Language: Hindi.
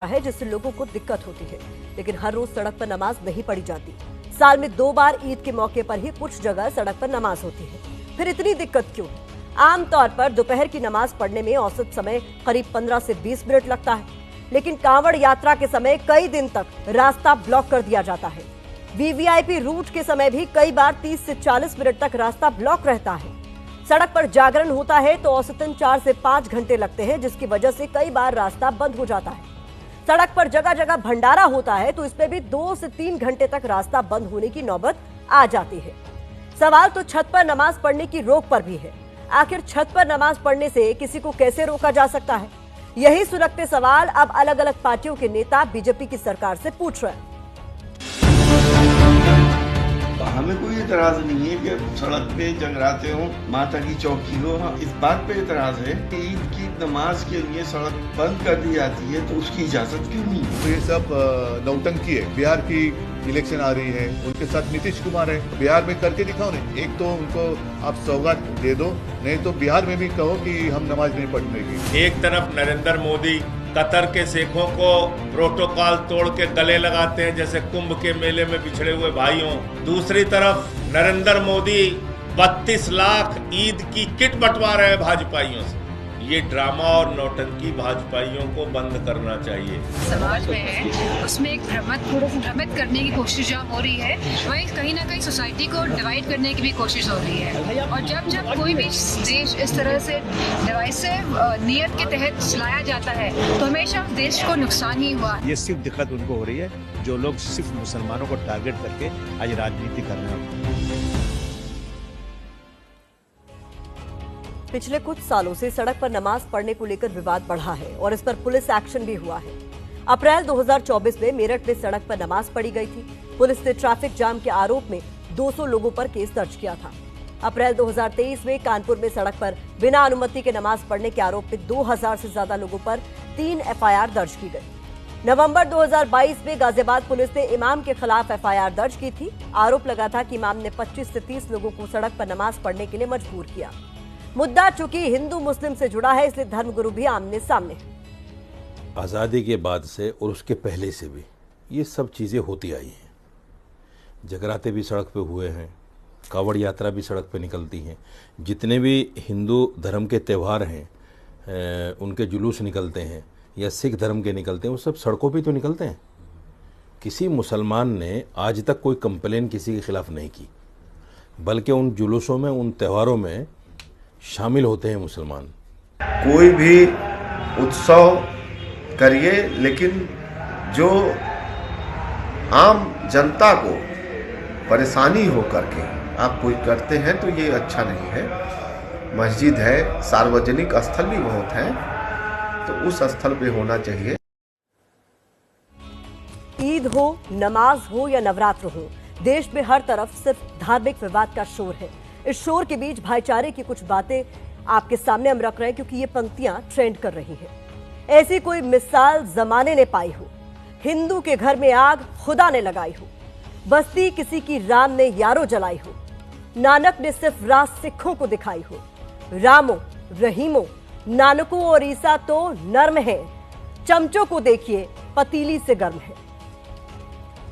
है जिससे लोगों को दिक्कत होती है, लेकिन हर रोज सड़क पर नमाज नहीं पढ़ी जाती। साल में 2 बार ईद के मौके पर ही कुछ जगह सड़क पर नमाज होती है। फिर इतनी दिक्कत क्यों? आमतौर पर दोपहर की नमाज पढ़ने में औसत समय करीब 15 से 20 मिनट लगता है, लेकिन कांवड़ यात्रा के समय कई दिन तक रास्ता ब्लॉक कर दिया जाता है। वीवीआईपी रूट के समय भी कई बार 30 से 40 मिनट तक रास्ता ब्लॉक रहता है। सड़क पर जागरण होता है तो औसतन 4 से 5 घंटे लगते हैं, जिसकी वजह से कई बार रास्ता बंद हो जाता है। सड़क पर जगह जगह भंडारा होता है तो इसमें भी 2 से 3 घंटे तक रास्ता बंद होने की नौबत आ जाती है। सवाल तो छत पर नमाज पढ़ने की रोक पर भी है। आखिर छत पर नमाज पढ़ने से किसी को कैसे रोका जा सकता है? यही सुलगते सवाल अब अलग अलग पार्टियों के नेता बीजेपी की सरकार से पूछ रहे हैं। हमें कोई एतराज नहीं है कि सड़क पे जगराते हो, माता की चौकी हो। हाँ, इस बात पे एतराज है कि ईद की नमाज के लिए सड़क बंद कर दी जाती है तो उसकी इजाजत क्यों नहीं? तो ये सब नौटंकी है। बिहार की इलेक्शन आ रही है, उनके साथ नीतीश कुमार है। बिहार में करके दिखाओ नहीं, एक तो उनको आप सौगात दे दो, नहीं तो बिहार में भी कहो कि हम नमाज नहीं पढ़ने की। एक तरफ नरेंद्र मोदी कतर के शेखों को प्रोटोकॉल तोड़ के गले लगाते हैं जैसे कुंभ के मेले में बिछड़े हुए भाइयों, दूसरी तरफ नरेंद्र मोदी 32 लाख ईद की किट बंटवा रहे हैं भाजपाइयों से। ये ड्रामा और नौटंकी भाजपाइयों को बंद करना चाहिए। समाज में है उसमें एक भ्रमित करने की कोशिश जो हो रही है, वही कहीं ना कहीं सोसाइटी को डिवाइड करने की भी कोशिश हो रही है। और जब कोई भी देश इस तरह से डिवाइसिव नियत के तहत चलाया जाता है तो हमेशा उस देश को नुकसान ही हुआ। ये सिर्फ दिक्कत उनको हो रही है जो लोग सिर्फ मुसलमानों को टारगेट करके आज राजनीति कर रहे हैं। पिछले कुछ सालों से सड़क पर नमाज पढ़ने को लेकर विवाद बढ़ा है और इस पर पुलिस एक्शन भी हुआ है। अप्रैल 2024 में मेरठ में सड़क पर नमाज पढ़ी गई थी। पुलिस ने ट्रैफिक जाम के आरोप में 200 लोगों पर केस दर्ज किया था। अप्रैल 2023 में कानपुर में सड़क पर बिना अनुमति के नमाज पढ़ने के आरोप में 2000 से ज्यादा लोगों पर 3 FIR दर्ज की गई। नवंबर 2022 में गाजियाबाद पुलिस ने इमाम के खिलाफ FIR दर्ज की थी। आरोप लगा था कि इमाम ने 25 से 30 लोगों को सड़क पर नमाज पढ़ने के लिए मजबूर किया। मुद्दा चूंकि हिंदू मुस्लिम से जुड़ा है, इसलिए धर्मगुरु भी आमने सामने। आज़ादी के बाद से और उसके पहले से भी ये सब चीज़ें होती आई हैं। जगराते भी सड़क पे हुए हैं, कावड़ यात्रा भी सड़क पे निकलती हैं। जितने भी हिंदू धर्म के त्यौहार हैं उनके जुलूस निकलते हैं या सिख धर्म के निकलते हैं, वो सब सड़कों पे तो निकलते हैं। किसी मुसलमान ने आज तक कोई कंप्लेन किसी के खिलाफ नहीं की, बल्कि उन जुलूसों में, उन त्योहारों में शामिल होते हैं मुसलमान। कोई भी उत्सव करिए, लेकिन जो आम जनता को परेशानी हो करके आप कोई करते हैं तो ये अच्छा नहीं है। मस्जिद है, सार्वजनिक स्थल भी बहुत हैं, तो उस स्थल पे होना चाहिए। ईद हो, नमाज हो या नवरात्र हो, देश में हर तरफ सिर्फ धार्मिक विवाद का शोर है। इस शोर के बीच भाईचारे की कुछ बातें आपके सामने हम रख रहे हैं, क्योंकि ये पंक्तियां ट्रेंड कर रही हैं। ऐसी कोई मिसाल जमाने ने पाई हो, हिंदू के घर में आग खुदा ने लगाई हो, बस्ती किसी की राम ने यारो जलाई हो, नानक ने सिर्फ राह सिखों को दिखाई हो, रामो रहीमो नानको और ईसा तो नर्म है, चमचों को देखिए पतीली से गर्म है।